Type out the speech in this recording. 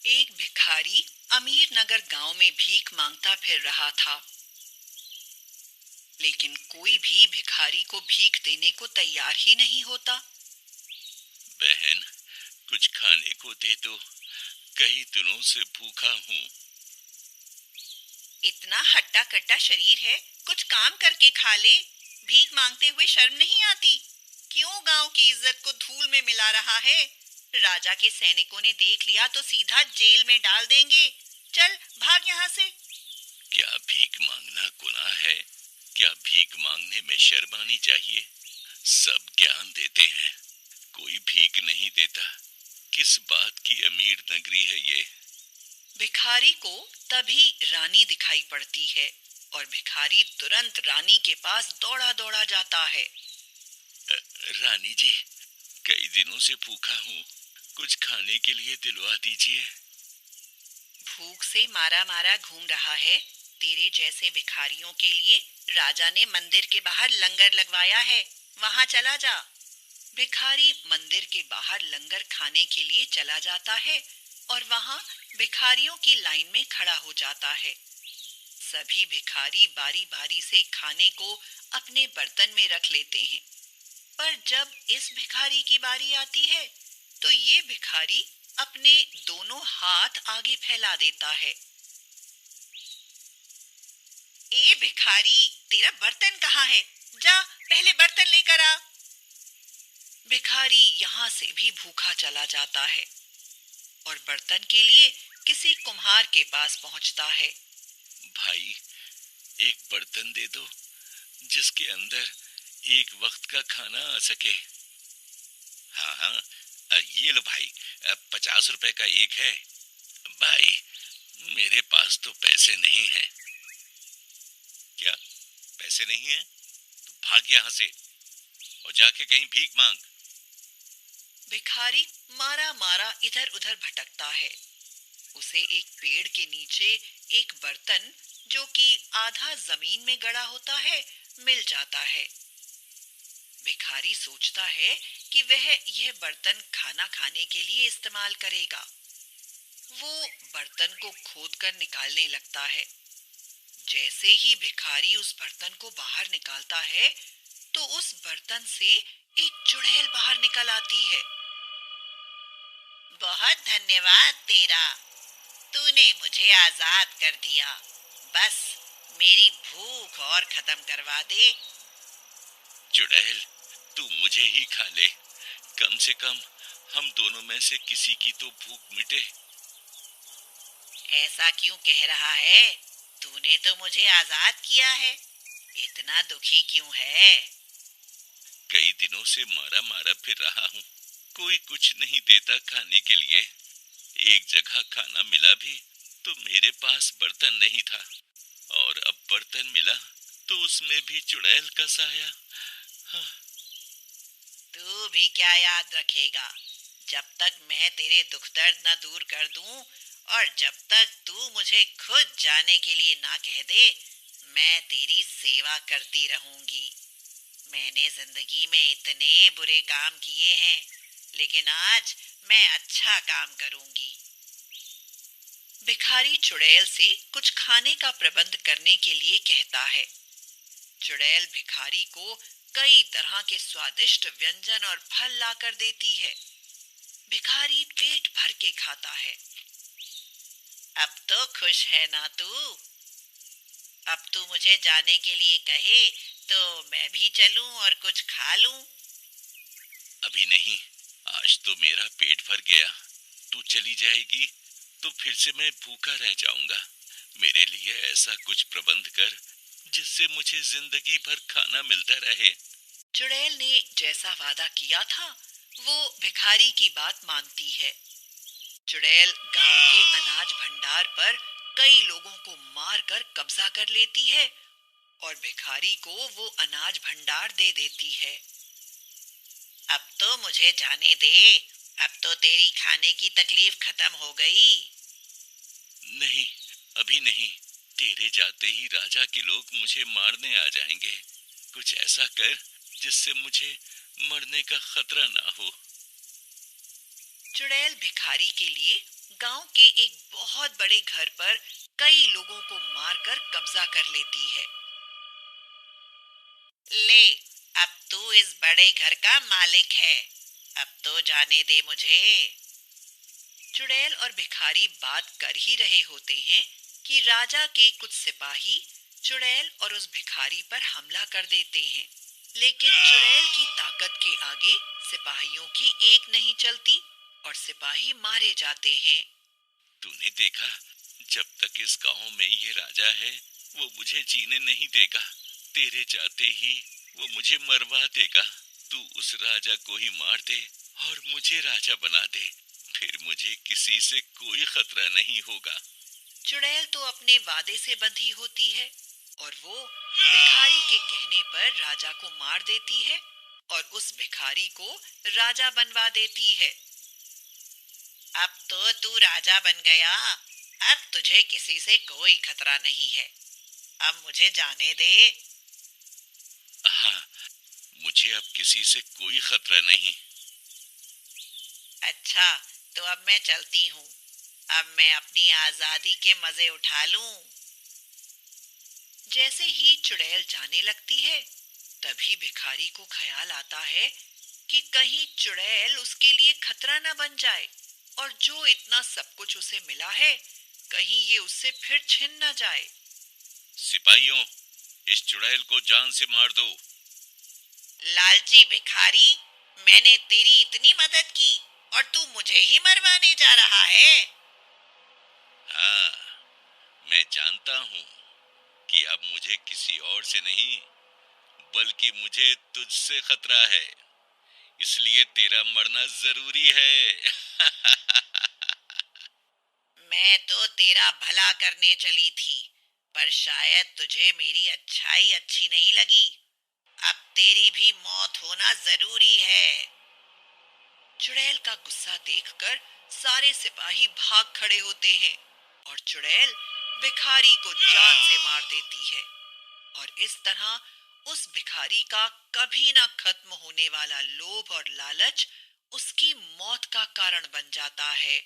एक भिखारी अमीर नगर गांव में भीख मांगता फिर रहा था, लेकिन कोई भी भिखारी को भीख देने को तैयार ही नहीं होता। बहन, कुछ खाने को दे दो, कई दिनों से भूखा हूँ। इतना हट्टा कट्टा शरीर है, कुछ काम करके खा ले। भीख मांगते हुए शर्म नहीं आती? क्यों गांव की इज्जत को धूल में मिला रहा है? राजा के सैनिकों ने देख लिया तो सीधा जेल में डाल देंगे। चल भाग यहाँ से। क्या भीख मांगना गुनाह है? क्या भीख मांगने में शर्म आनी चाहिए? सब ज्ञान देते हैं, कोई भीख नहीं देता। किस बात की अमीर नगरी है ये? भिखारी को तभी रानी दिखाई पड़ती है और भिखारी तुरंत रानी के पास दौड़ा दौड़ा जाता है। रानी जी, कई दिनों से भूखा हूँ, कुछ खाने के लिए दिलवा दीजिए। भूख से मारा मारा घूम रहा है? तेरे जैसे भिखारियों के लिए राजा ने मंदिर के बाहर लंगर लगवाया है, वहां चला जा। भिखारी मंदिर के बाहर लंगर खाने के लिए चला जाता है और वहां भिखारियों की लाइन में खड़ा हो जाता है। सभी भिखारी बारी बारी से खाने को अपने बर्तन में रख लेते हैं, पर जब इस भिखारी की बारी आती है तो ये भिखारी अपने दोनों हाथ आगे फैला देता है। ए भिखारी, तेरा बर्तन कहाँ है? जा पहले बर्तन लेकर आ। भिखारी यहाँ से भी भूखा चला जाता है और बर्तन के लिए किसी कुम्हार के पास पहुँचता है। भाई, एक बर्तन दे दो जिसके अंदर एक वक्त का खाना आ सके। हाँ हाँ, ये लो भाई, 50 रुपए का एक है। भाई, मेरे पास तो पैसे नहीं हैं। क्या पैसे नहीं हैं? तो भाग यहाँ से और जाके कहीं भीख मांग। भिखारी मारा मारा इधर उधर भटकता है। उसे एक पेड़ के नीचे एक बर्तन, जो कि आधा जमीन में गड़ा होता है, मिल जाता है। भिखारी सोचता है कि वह यह बर्तन खाना खाने के लिए इस्तेमाल करेगा। वो बर्तन को खोदकर निकालने लगता है। जैसे ही भिखारी उस बर्तन को बाहर निकालता है तो उस बर्तन से एक चुड़ैल बाहर निकल आती है। बहुत धन्यवाद तेरा, तूने मुझे आजाद कर दिया। बस मेरी भूख और खत्म करवा दे। चुड़ैल, तू मुझे ही खा ले, कम से कम हम दोनों में से किसी की तो भूख मिटे। ऐसा क्यों कह रहा है? तूने तो मुझे आजाद किया है, इतना दुखी क्यों है? कई दिनों से मारा मारा फिर रहा हूँ, कोई कुछ नहीं देता खाने के लिए। एक जगह खाना मिला भी तो मेरे पास बर्तन नहीं था, और अब बर्तन मिला तो उसमें भी चुड़ैल का साया। हाँ। तू भी क्या याद रखेगा? जब तक मैं तेरे दुख दर्द न दूर कर दूं और जब तक तू मुझे खुद जाने के लिए ना कह दे, मैं तेरी सेवा करती रहूंगी। मैंने जिंदगी में इतने बुरे काम किए हैं, लेकिन आज मैं अच्छा काम करूंगी। भिखारी चुड़ैल से कुछ खाने का प्रबंध करने के लिए कहता है। चुड़ैल भिखारी को कई तरह के स्वादिष्ट व्यंजन और फल लाकर देती है। भिखारी पेट भर के खाता है। अब तो खुश है ना तू? अब तू मुझे जाने के लिए कहे तो मैं भी चलूं और कुछ खा लूं। अभी नहीं, आज तो मेरा पेट भर गया। तू चली जाएगी तो फिर से मैं भूखा रह जाऊंगा। मेरे लिए ऐसा कुछ प्रबंध कर जिससे मुझे जिंदगी भर खाना मिलता रहे। चुड़ैल ने जैसा वादा किया था वो भिखारी की बात मानती है। चुड़ैल गांव के अनाज भंडार पर कई लोगों को मारकर कब्जा कर लेती है और भिखारी को वो अनाज भंडार दे देती है। अब तो मुझे जाने दे, अब तो तेरी खाने की तकलीफ खत्म हो गई। नहीं, अभी नहीं। तेरे जाते ही राजा के लोग मुझे मारने आ जाएंगे। कुछ ऐसा कर जिससे मुझे मरने का खतरा ना हो। चुड़ैल भिखारी के लिए गांव के एक बहुत बड़े घर पर कई लोगों को मारकर कब्जा कर लेती है। ले, अब तू इस बड़े घर का मालिक है। अब तो जाने दे मुझे। चुड़ैल और भिखारी बात कर ही रहे होते हैं कि राजा के कुछ सिपाही चुड़ैल और उस भिखारी पर हमला कर देते हैं। लेकिन चुड़ैल की ताकत के आगे सिपाहियों की एक नहीं चलती और सिपाही मारे जाते हैं। तूने देखा, जब तक इस गांव में ये राजा है वो मुझे जीने नहीं देगा। तेरे जाते ही वो मुझे मरवा देगा। तू उस राजा को ही मार दे और मुझे राजा बना दे, फिर मुझे किसी से कोई खतरा नहीं होगा। चुड़ैल तो अपने वादे से बंधी होती है और वो भिखारी के कहने पर राजा को मार देती है और उस भिखारी को राजा बनवा देती है। अब तो तू राजा बन गया। अब तुझे किसी से कोई खतरा नहीं है। अब मुझे जाने दे। हाँ, मुझे अब किसी से कोई खतरा नहीं। अच्छा, तो अब मैं चलती हूँ। अब मैं अपनी आजादी के मजे उठा लूं। जैसे ही चुड़ैल जाने लगती है, तभी भिखारी को ख्याल आता है कि कहीं चुड़ैल उसके लिए खतरा न बन जाए और जो इतना सब कुछ उसे मिला है, कहीं ये उससे फिर छिन न जाए। सिपाहियों, इस चुड़ैल को जान से मार दो। लालची भिखारी, मैंने तेरी इतनी मदद की और तू मुझे ही मरवाने जा रहा है। हाँ, मैं जानता हूँ कि अब मुझे किसी और से नहीं बल्कि मुझे तुझसे खतरा है, इसलिए तेरा मरना जरूरी है। मैं तो तेरा भला करने चली थी, पर शायद तुझे मेरी अच्छाई अच्छी नहीं लगी। अब तेरी भी मौत होना जरूरी है। चुड़ैल का गुस्सा देखकर सारे सिपाही भाग खड़े होते हैं और चुड़ैल भिखारी को जान से मार देती है और इस तरह उस भिखारी का कभी ना खत्म होने वाला लोभ और लालच उसकी मौत का कारण बन जाता है।